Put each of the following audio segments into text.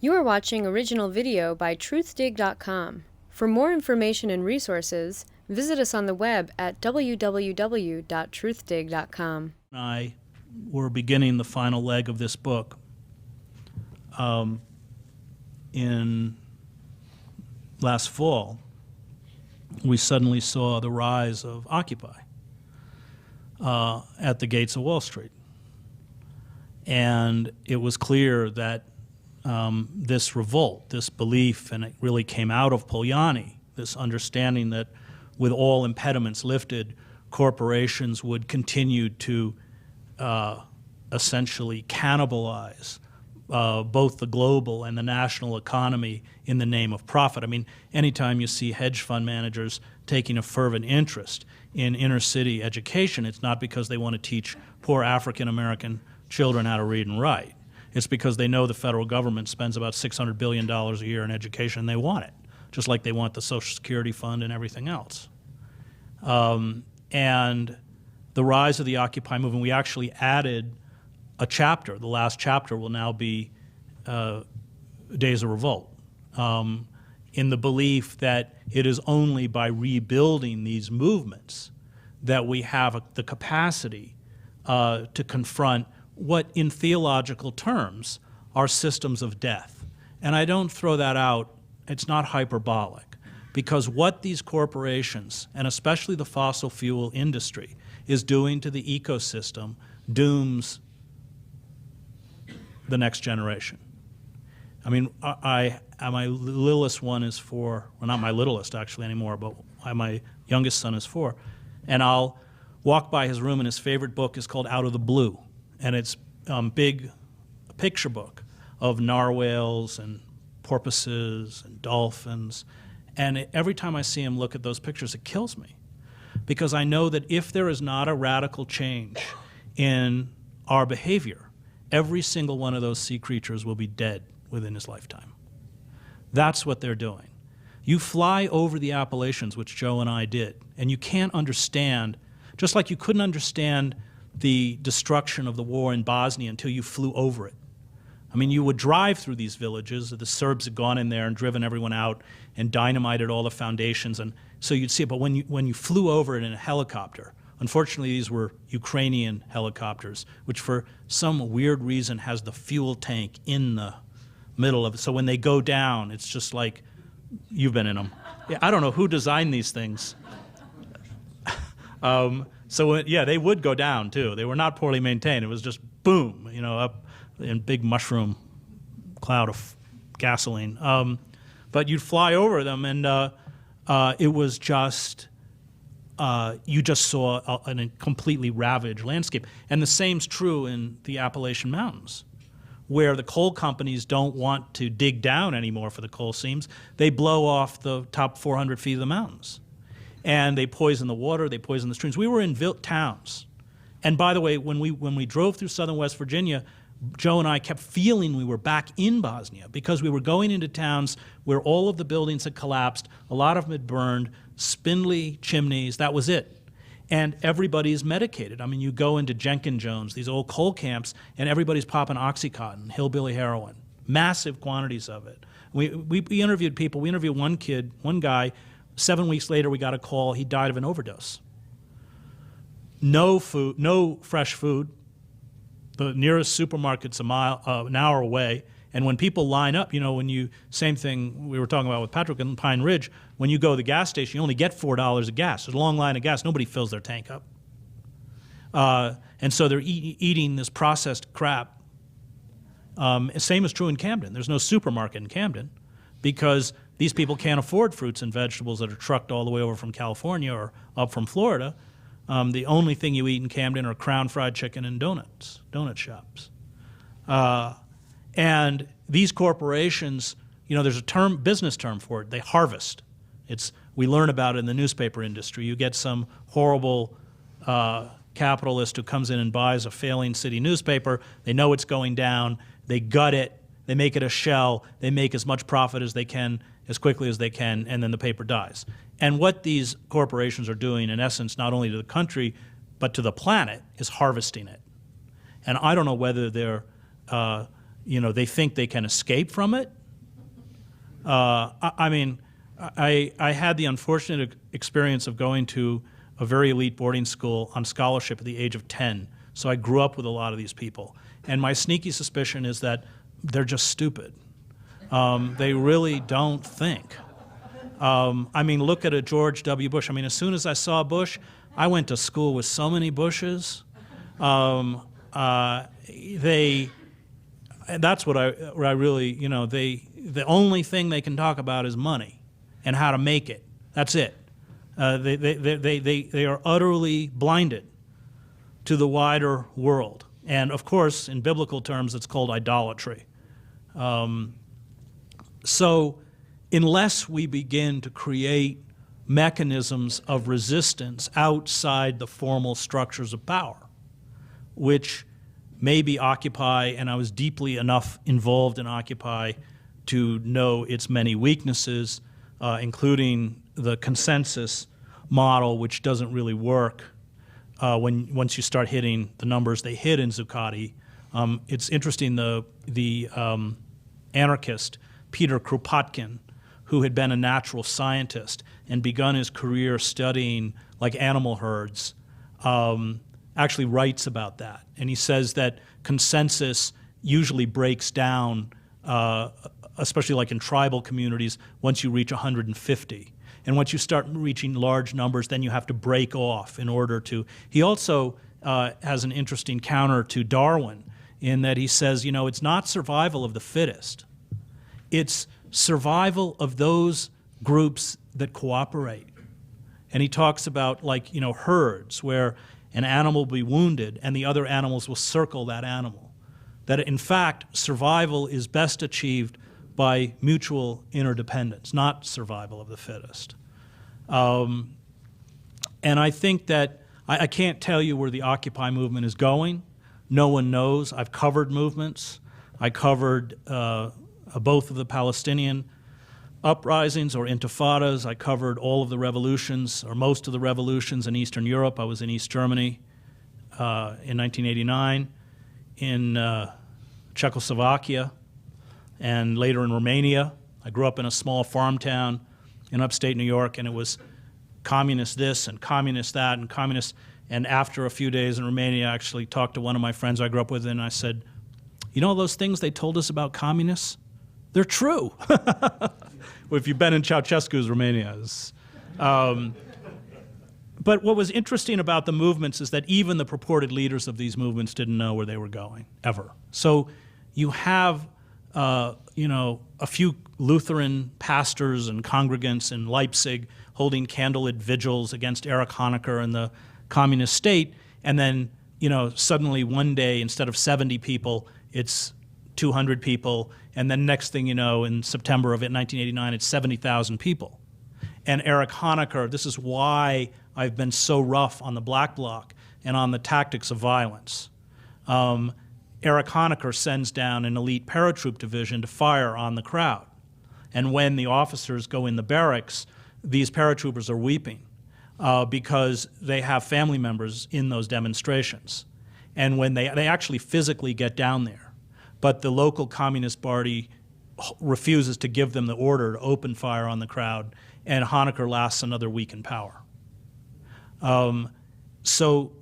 You are watching original video by Truthdig.com. For more information and resources, visit us on the web at www.truthdig.com. I were beginning the final leg of this book in last fall. We suddenly saw the rise of Occupy at the gates of Wall Street. And it was clear that this revolt, this belief, and it really came out of Polanyi, this understanding that with all impediments lifted, corporations would continue to essentially cannibalize both the global and the national economy in the name of profit. I mean, anytime you see hedge fund managers taking a fervent interest in inner city education, it's not because they want to teach poor African American children how to read and write. It's because they know the federal government spends about $600 billion a year in education, and they want it, just like they want the Social Security Fund and everything else. And the rise of the Occupy movement, we actually added a chapter. The last chapter will now be Days of Revolt, in the belief that it is only by rebuilding these movements that we have the capacity to confront what, in theological terms, are systems of death. And I don't throw that out, it's not hyperbolic, because what these corporations, and especially the fossil fuel industry, is doing to the ecosystem dooms the next generation. I mean, my littlest one is 4, well, not my littlest actually anymore, but my youngest son is 4, and I'll walk by his room and his favorite book is called Out of the Blue, and it's big picture book of narwhals and porpoises and dolphins, and every time I see him look at those pictures, it kills me, because I know that if there is not a radical change in our behavior, every single one of those sea creatures will be dead within his lifetime. That's what they're doing. You fly over the Appalachians, which Joe and I did, and you can't understand, just like you couldn't understand the destruction of the war in Bosnia until you flew over it. I mean, you would drive through these villages. The Serbs had gone in there and driven everyone out and dynamited all the foundations, and so you'd see it. But when you flew over it in a helicopter, unfortunately these were Ukrainian helicopters, which for some weird reason has the fuel tank in the middle of it. So when they go down, it's just like, you've been in them. Yeah, I don't know who designed these things. Yeah, they would go down too. They were not poorly maintained. It was just boom, up in big mushroom cloud of gasoline. But you'd fly over them, and it was just, you just saw a completely ravaged landscape. And the same's true in the Appalachian Mountains, where the coal companies don't want to dig down anymore for the coal seams. They blow off the top 400 feet of the mountains. And they poison the water, they poison the streams. We were in towns. And by the way, when we drove through southern West Virginia, Joe and I kept feeling we were back in Bosnia, because we were going into towns where all of the buildings had collapsed, a lot of them had burned, spindly chimneys, that was it. And everybody's medicated. I mean, you go into Jenkins Jones, these old coal camps, and everybody's popping Oxycontin, hillbilly heroin, massive quantities of it. We interviewed people. We interviewed one guy. 7 weeks later, we got a call. He died of an overdose. No food, no fresh food. The nearest supermarket's an hour away. And when people line up, same thing we were talking about with Patrick in Pine Ridge, when you go to the gas station, you only get $4 of gas. There's a long line of gas. Nobody fills their tank up. And so they're eating this processed crap. Same is true in Camden. There's no supermarket in Camden because these people can't afford fruits and vegetables that are trucked all the way over from California or up from Florida. The only thing you eat in Camden are Crown Fried Chicken and donut shops. And these corporations, there's a business term for it. They harvest. We learn about it in the newspaper industry. You get some horrible capitalist who comes in and buys a failing city newspaper. They know it's going down. They gut it. They make it a shell. They make as much profit as they can, as quickly as they can, and then the paper dies. And what these corporations are doing, in essence, not only to the country, but to the planet, is harvesting it. And I don't know whether they're they think they can escape from it. I mean, I had the unfortunate experience of going to a very elite boarding school on scholarship at the age of 10. So I grew up with a lot of these people. And my sneaky suspicion is that they're just stupid. They really don't think. I mean, look at a George W. Bush. I mean, as soon as I saw Bush, I went to school with so many Bushes. That's what I really, the only thing they can talk about is money and how to make it. That's it. They are utterly blinded to the wider world. And of course, in biblical terms, it's called idolatry. So unless we begin to create mechanisms of resistance outside the formal structures of power, which maybe Occupy, and I was deeply enough involved in Occupy to know its many weaknesses, including the consensus model, which doesn't really work once you start hitting the numbers they hit in Zuccotti. It's interesting, the anarchist Peter Kropotkin, who had been a natural scientist and begun his career studying like animal herds, actually writes about that. And he says that consensus usually breaks down, especially like in tribal communities, once you reach 150. And once you start reaching large numbers, then you have to break off in order to. He also has an interesting counter to Darwin in that he says, it's not survival of the fittest. It's survival of those groups that cooperate. And he talks about herds where an animal will be wounded and the other animals will circle that animal. That in fact, survival is best achieved by mutual interdependence, not survival of the fittest. And I think that I can't tell you where the Occupy movement is going. No one knows. I've covered movements. I covered both of the Palestinian uprisings or intifadas. I covered all of the revolutions, or most of the revolutions in Eastern Europe. I was in East Germany in 1989, in Czechoslovakia, and later in Romania. I grew up in a small farm town in upstate New York, and it was communist this and communist that and communist. And after a few days in Romania, I actually talked to one of my friends I grew up with, and I said, those things they told us about communists? They're true. Well, if you've been in Ceausescu's Romania. But what was interesting about the movements is that even the purported leaders of these movements didn't know where they were going, ever. So you have, a few Lutheran pastors and congregants in Leipzig holding candlelit vigils against Erich Honecker and the communist state, and then, suddenly one day, instead of 70 people, it's 200 people, and then next thing you know, in September of 1989, it's 70,000 people. And Erich Honecker, this is why I've been so rough on the Black Bloc and on the tactics of violence. Erich Honecker sends down an elite paratroop division to fire on the crowd. And when the officers go in the barracks, these paratroopers are weeping because they have family members in those demonstrations. And when they actually physically get down there, but the local Communist Party refuses to give them the order to open fire on the crowd, and Honecker lasts another week in power. So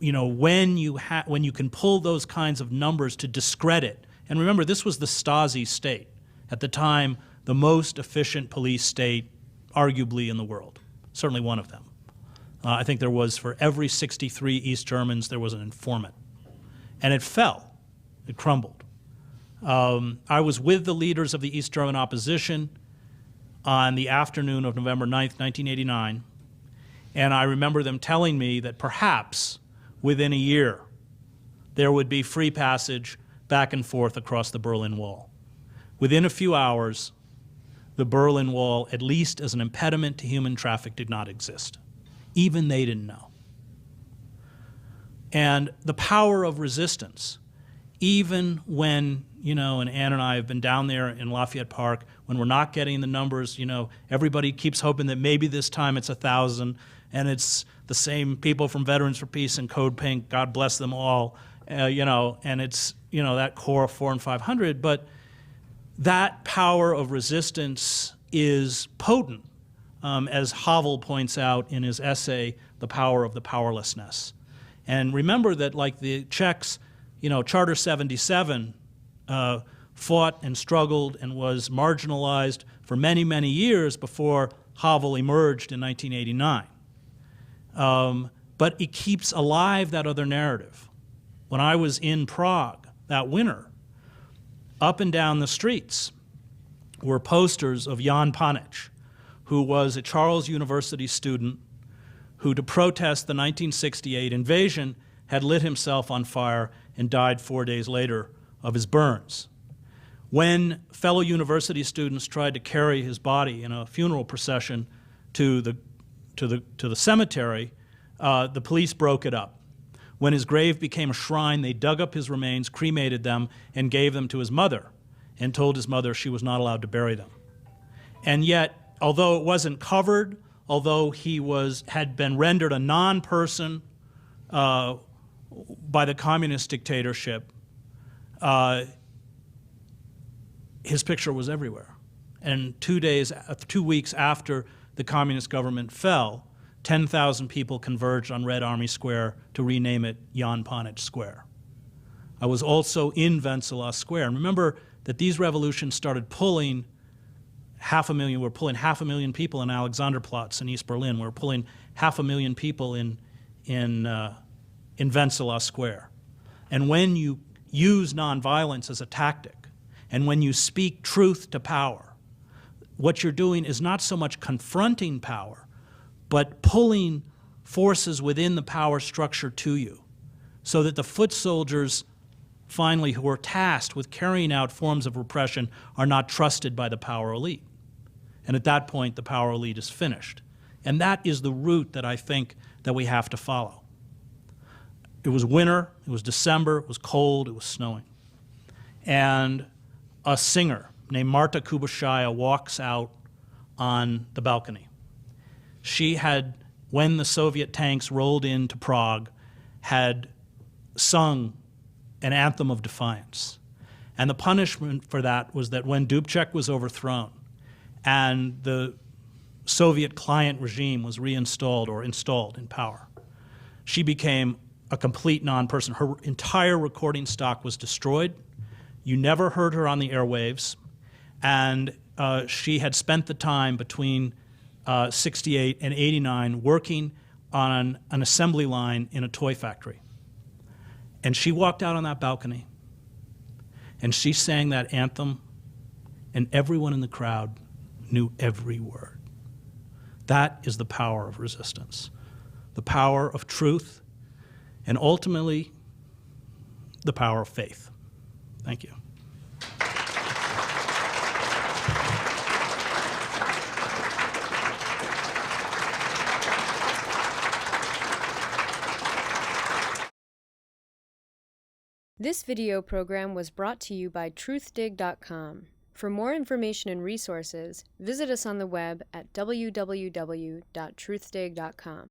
when you can pull those kinds of numbers to discredit, and remember, this was the Stasi state at the time, the most efficient police state, arguably in the world, certainly one of them. I think there was, for every 63 East Germans, there was an informant, and it fell. It crumbled. I was with the leaders of the East German opposition on the afternoon of November 9th, 1989, and I remember them telling me that perhaps within a year there would be free passage back and forth across the Berlin Wall. Within a few hours, the Berlin Wall, at least as an impediment to human traffic, did not exist. Even they didn't know. And the power of resistance, even when, and Ann and I have been down there in Lafayette Park, when we're not getting the numbers, everybody keeps hoping that maybe this time it's 1,000, and it's the same people from Veterans for Peace and Code Pink, God bless them all, and it's, that core of 4 and 500, but that power of resistance is potent, as Havel points out in his essay, The Power of the Powerlessness. And remember that, like the Czechs, Charter 77 fought and struggled and was marginalized for many, many years before Havel emerged in 1989. But it keeps alive that other narrative. When I was in Prague that winter, up and down the streets were posters of Jan Panic, who was a Charles University student who, to protest the 1968 invasion, had lit himself on fire and died 4 days later of his burns. When fellow university students tried to carry his body in a funeral procession to the cemetery, the police broke it up. When his grave became a shrine, they dug up his remains, cremated them, and gave them to his mother, and told his mother she was not allowed to bury them. And yet, although it wasn't covered, although he had been rendered a non-person by the communist dictatorship, his picture was everywhere. And 2 weeks after the communist government fell, 10,000 people converged on Red Army Square to rename it Jan Panic Square. I was also in Wenceslas Square. And remember that these revolutions started pulling 500,000. We're pulling 500,000 people in Alexanderplatz in East Berlin. We're pulling 500,000 people in Wenceslas Square. And when you use nonviolence as a tactic, and when you speak truth to power, what you're doing is not so much confronting power, but pulling forces within the power structure to you, so that the foot soldiers, finally, who are tasked with carrying out forms of repression, are not trusted by the power elite. And at that point, the power elite is finished. And that is the route that I think that we have to follow. It was winter, it was December, it was cold, it was snowing. And a singer named Marta Kubashaya walks out on the balcony. She had, when the Soviet tanks rolled into Prague, had sung an anthem of defiance. And the punishment for that was that when Dubček was overthrown and the Soviet client regime was reinstalled or installed in power, she became a complete non-person. Her entire recording stock was destroyed. You never heard her on the airwaves. And she had spent the time between 68 and 89 working on an assembly line in a toy factory. And she walked out on that balcony and she sang that anthem, and everyone in the crowd knew every word. That is the power of resistance, the power of truth, and ultimately the power of faith. Thank you. This video program was brought to you by Truthdig.com. For more information and resources, visit us on the web at www.truthdig.com.